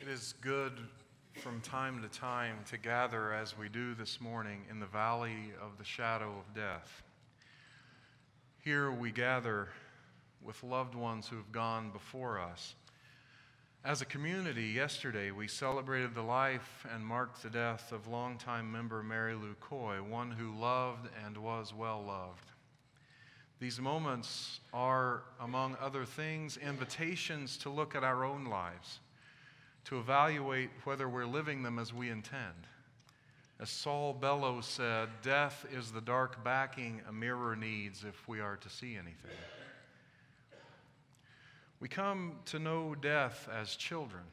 It is good from time to time to gather as we do this morning in the valley of the shadow of death. Here we gather with loved ones who have gone before us. As a community, yesterday we celebrated the life and marked the death of longtime member Mary Lou Coy, one who loved and was well loved. These moments are, among other things, invitations to look at our own lives, to evaluate whether we're living them as we intend. As Saul Bellows said, death is the dark backing a mirror needs if we are to see anything. We come to know death as children.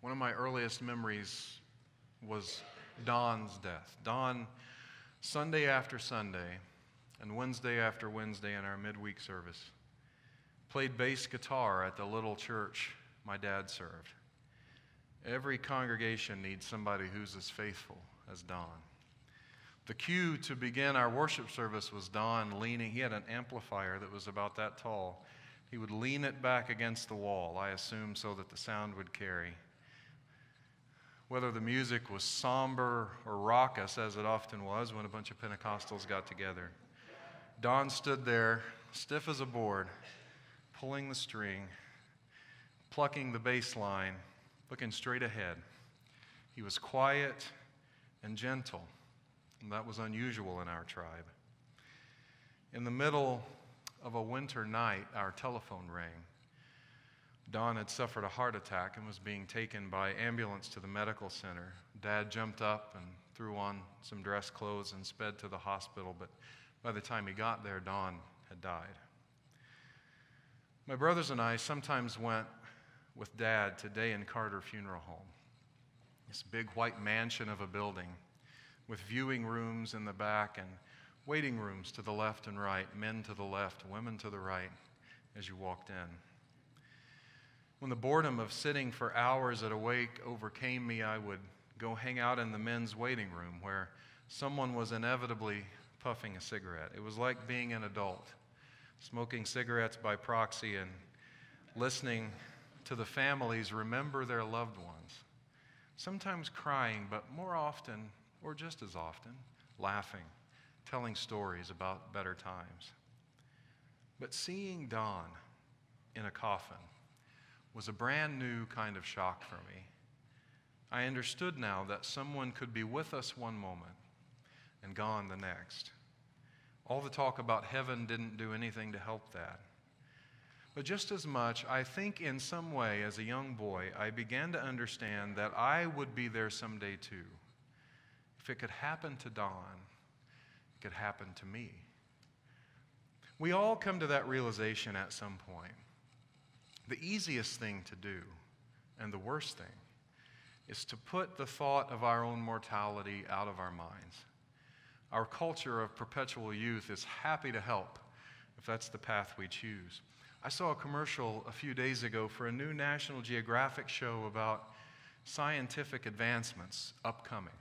One of my earliest memories was Don's death. Don, Sunday after Sunday and Wednesday after Wednesday in our midweek service, played bass guitar at the little church my dad served. Every congregation needs somebody who's as faithful as Don. The cue to begin our worship service was Don leaning. He had an amplifier that was about that tall. He would lean it back against the wall, I assume, so that the sound would carry. Whether the music was somber or raucous, as it often was when a bunch of Pentecostals got together, Don stood there, stiff as a board, pulling the string, plucking the bass line, looking straight ahead. He was quiet and gentle, and that was unusual in our tribe. In the middle of a winter night, our telephone rang. Don had suffered a heart attack and was being taken by ambulance to the medical center. Dad jumped up and threw on some dress clothes and sped to the hospital, but by the time he got there, Don had died. My brothers and I sometimes went with Dad to Day and Carter Funeral Home, this big white mansion of a building with viewing rooms in the back and waiting rooms to the left and right, men to the left, women to the right as you walked in. When the boredom of sitting for hours at a wake overcame me, I would go hang out in the men's waiting room where someone was inevitably puffing a cigarette. It was like being an adult, smoking cigarettes by proxy and listening to the families remember their loved ones, sometimes crying, but more often, or just as often, laughing, telling stories about better times. But seeing Don in a coffin was a brand new kind of shock for me. I understood now that someone could be with us one moment and gone the next. All the talk about heaven didn't do anything to help that. But just as much, I think in some way, as a young boy, I began to understand that I would be there someday too. If it could happen to Don, it could happen to me. We all come to that realization at some point. The easiest thing to do, and the worst thing, is to put the thought of our own mortality out of our minds. Our culture of perpetual youth is happy to help if that's the path we choose. I saw a commercial a few days ago for a new National Geographic show about scientific advancements upcoming.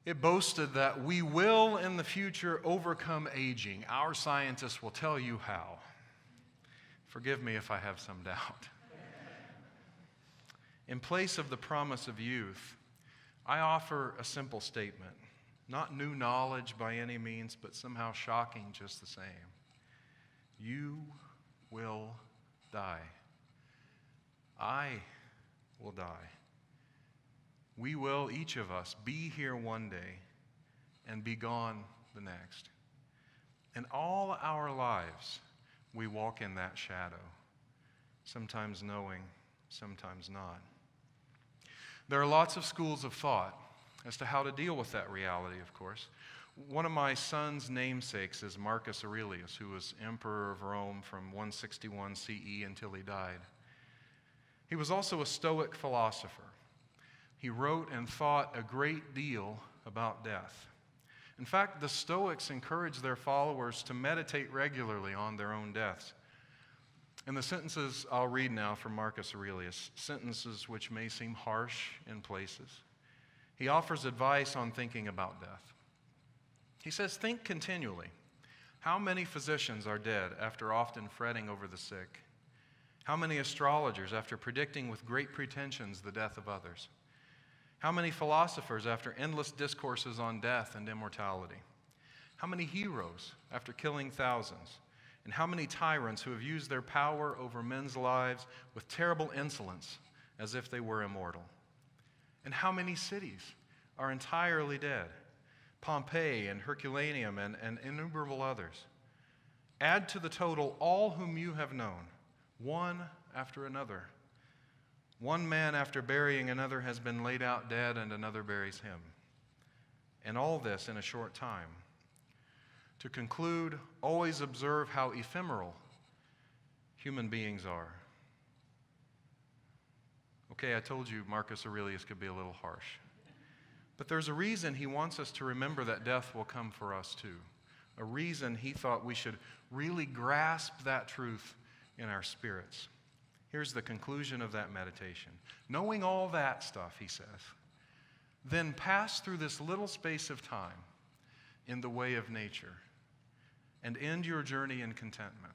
It boasted that we will in the future overcome aging. Our scientists will tell you how. Forgive me if I have some doubt. In place of the promise of youth, I offer a simple statement. Not new knowledge by any means, but somehow shocking just the same. You will die. I will die. We will, each of us, be here one day and be gone the next. And all our lives, we walk in that shadow, sometimes knowing, sometimes not. There are lots of schools of thought as to how to deal with that reality, of course. One of my son's namesakes is Marcus Aurelius, who was emperor of Rome from 161 CE until he died. He was also a Stoic philosopher. He wrote and thought a great deal about death. In fact, the Stoics encouraged their followers to meditate regularly on their own deaths. In the sentences I'll read now from Marcus Aurelius, sentences which may seem harsh in places, he offers advice on thinking about death. He says, think continually. How many physicians are dead after often fretting over the sick? How many astrologers, after predicting with great pretensions the death of others? How many philosophers, after endless discourses on death and immortality? How many heroes, after killing thousands? And how many tyrants who have used their power over men's lives with terrible insolence as if they were immortal? And how many cities are entirely dead? Pompeii and Herculaneum and innumerable others. Add to the total all whom you have known, one after another. One man after burying another has been laid out dead, and another buries him. And all this in a short time. To conclude, always observe how ephemeral human beings are. Okay, I told you Marcus Aurelius could be a little harsh. But there's a reason he wants us to remember that death will come for us too. A reason he thought we should really grasp that truth in our spirits. Here's the conclusion of that meditation. Knowing all that stuff, he says, then pass through this little space of time in the way of nature and end your journey in contentment,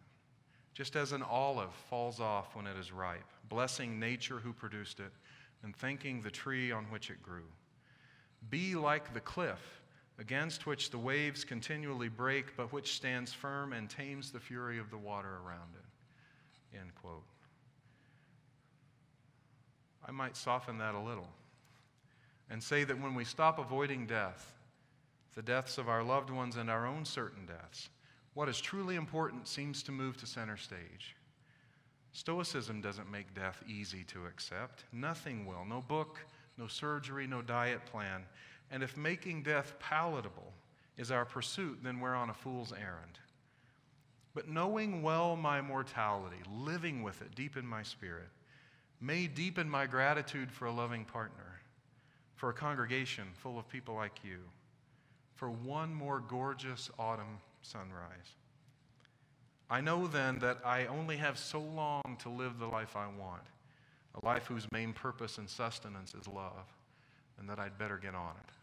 just as an olive falls off when it is ripe, blessing nature who produced it and thanking the tree on which it grew. Be like the cliff against which the waves continually break, but which stands firm and tames the fury of the water around it. End quote. I might soften that a little and say that when we stop avoiding death, the deaths of our loved ones and our own certain deaths, what is truly important seems to move to center stage. Stoicism doesn't make death easy to accept. Nothing will. No book, no surgery, no diet plan. And if making death palatable is our pursuit, then we're on a fool's errand. But knowing well my mortality, living with it deep in my spirit, may deepen my gratitude for a loving partner, for a congregation full of people like you, for one more gorgeous autumn sunrise. I know then that I only have so long to live the life I want, a life whose main purpose and sustenance is love, and that I'd better get on it.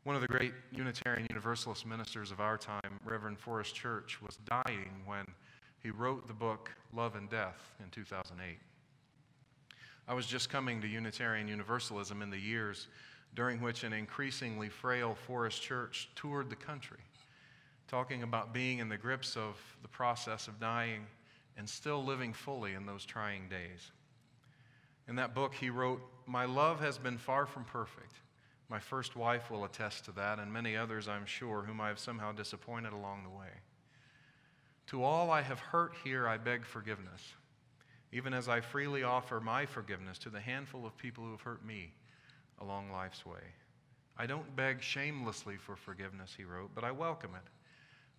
One of the great Unitarian Universalist ministers of our time, Reverend Forrest Church, was dying when he wrote the book Love and Death in 2008. I was just coming to Unitarian Universalism in the years during which an increasingly frail Forrest Church toured the country, talking about being in the grips of the process of dying and still living fully in those trying days. In that book, he wrote, "My love has been far from perfect. My first wife will attest to that, and many others, I'm sure, whom I have somehow disappointed along the way. To all I have hurt here, I beg forgiveness, even as I freely offer my forgiveness to the handful of people who have hurt me along life's way. I don't beg shamelessly for forgiveness," he wrote, "but I welcome it,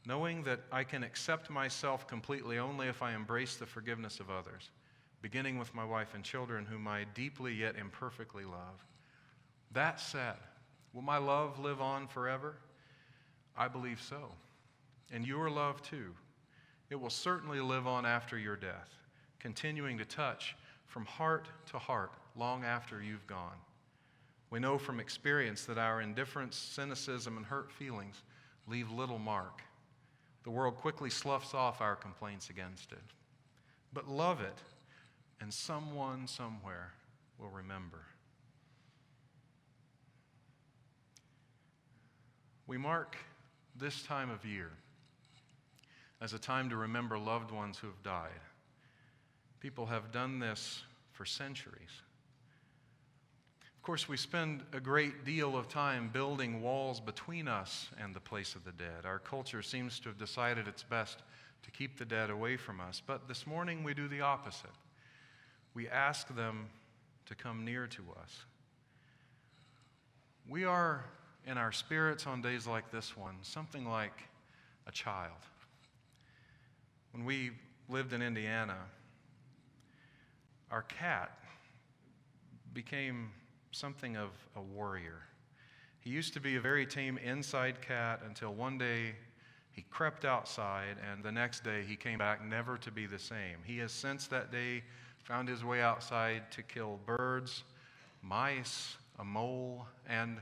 knowing that I can accept myself completely only if I embrace the forgiveness of others, beginning with my wife and children, whom I deeply yet imperfectly love. That said, will my love live on forever? I believe so. And your love too. It will certainly live on after your death, continuing to touch from heart to heart long after you've gone. We know from experience that our indifference, cynicism, and hurt feelings leave little mark. The world quickly sloughs off our complaints against it. But love it, and someone somewhere will remember." We mark this time of year as a time to remember loved ones who have died. People have done this for centuries. Of course, we spend a great deal of time building walls between us and the place of the dead. Our culture seems to have decided it's best to keep the dead away from us. But this morning we do the opposite. We ask them to come near to us. We are, in our spirits on days like this one, something like a child. When we lived in Indiana, our cat became something of a warrior. He used to be a very tame inside cat until one day he crept outside, and the next day he came back never to be the same. He has since that day found his way outside to kill birds, mice, a mole, and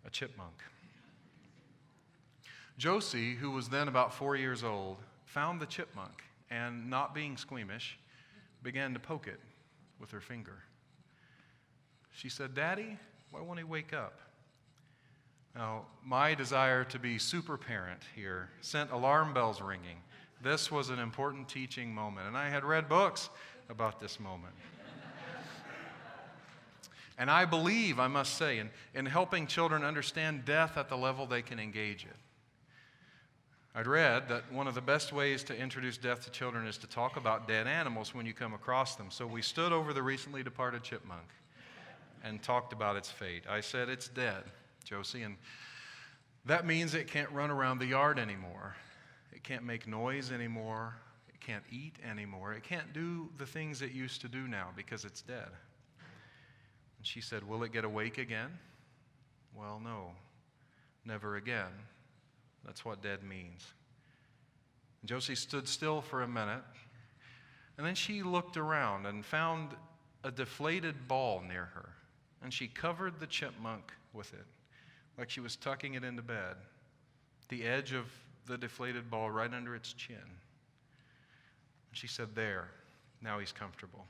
a chipmunk. Josie, who was then about 4 years old, found the chipmunk and, not being squeamish, began to poke it with her finger. She said, "Daddy, why won't he wake up?" Now, my desire to be super parent here sent alarm bells ringing. This was an important teaching moment, and I had read books about this moment. And I believe, I must say, in helping children understand death at the level they can engage it. I'd read that one of the best ways to introduce death to children is to talk about dead animals when you come across them. So we stood over the recently departed chipmunk and talked about its fate. I said, "It's dead, Josie, and that means it can't run around the yard anymore. It can't make noise anymore. It can't eat anymore. It can't do the things it used to do now because it's dead." And she said, "Will it get awake again?" Well, no, never again. That's what dead means. And Josie stood still for a minute, and then she looked around and found a deflated ball near her, and she covered the chipmunk with it, like she was tucking it into bed, the edge of the deflated ball right under its chin. And she said, "There, now he's comfortable."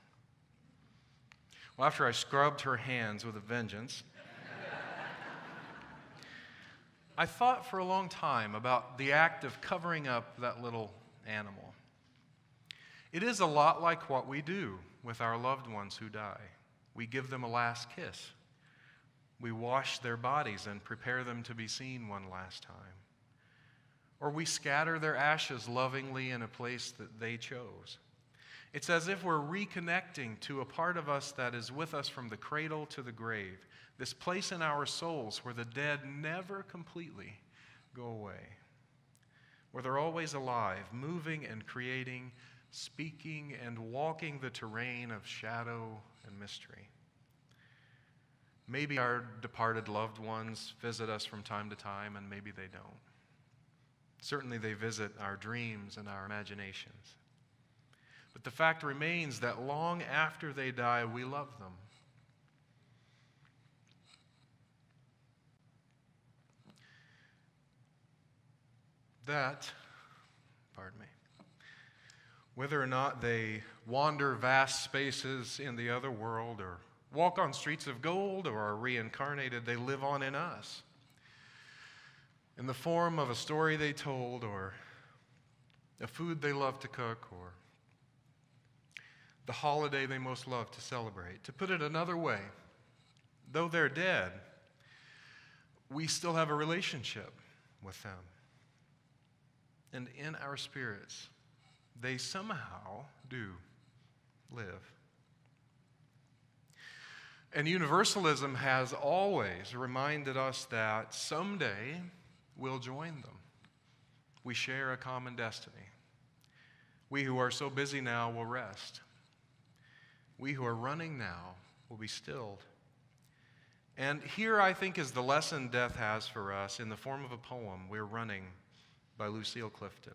Well, after I scrubbed her hands with a vengeance, I thought for a long time about the act of covering up that little animal. It is a lot like what we do with our loved ones who die. We give them a last kiss. We wash their bodies and prepare them to be seen one last time. Or we scatter their ashes lovingly in a place that they chose. It's as if we're reconnecting to a part of us that is with us from the cradle to the grave, this place in our souls where the dead never completely go away, where they're always alive, moving and creating, speaking and walking the terrain of shadow and mystery. Maybe our departed loved ones visit us from time to time, and maybe they don't. Certainly they visit our dreams and our imaginations. But the fact remains that long after they die, we love them. Whether or not they wander vast spaces in the other world or walk on streets of gold or are reincarnated, they live on in us in the form of a story they told or a food they love to cook or the holiday they most love to celebrate. To put it another way, though they're dead, we still have a relationship with them. And in our spirits, they somehow do live. And universalism has always reminded us that someday we'll join them. We share a common destiny. We who are so busy now will rest. We who are running now will be stilled. And here, I think, is the lesson death has for us in the form of a poem, We're Running, by Lucille Clifton.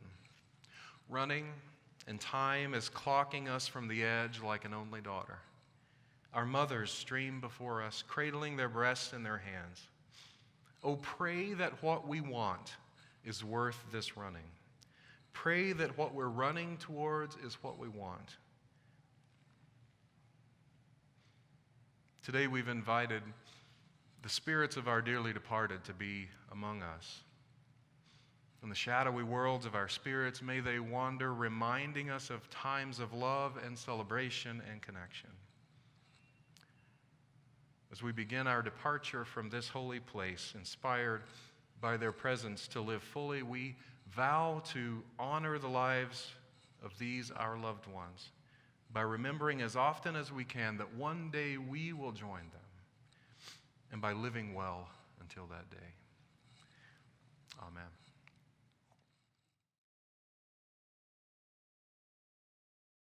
Running, and time is clocking us from the edge like an only daughter. Our mothers stream before us, cradling their breasts in their hands. Oh, pray that what we want is worth this running. Pray that what we're running towards is what we want. Today we've invited the spirits of our dearly departed to be among us. In the shadowy worlds of our spirits, may they wander, reminding us of times of love and celebration and connection. As we begin our departure from this holy place, inspired by their presence to live fully, we vow to honor the lives of these, our loved ones, by remembering as often as we can that one day we will join them, and by living well until that day. Amen.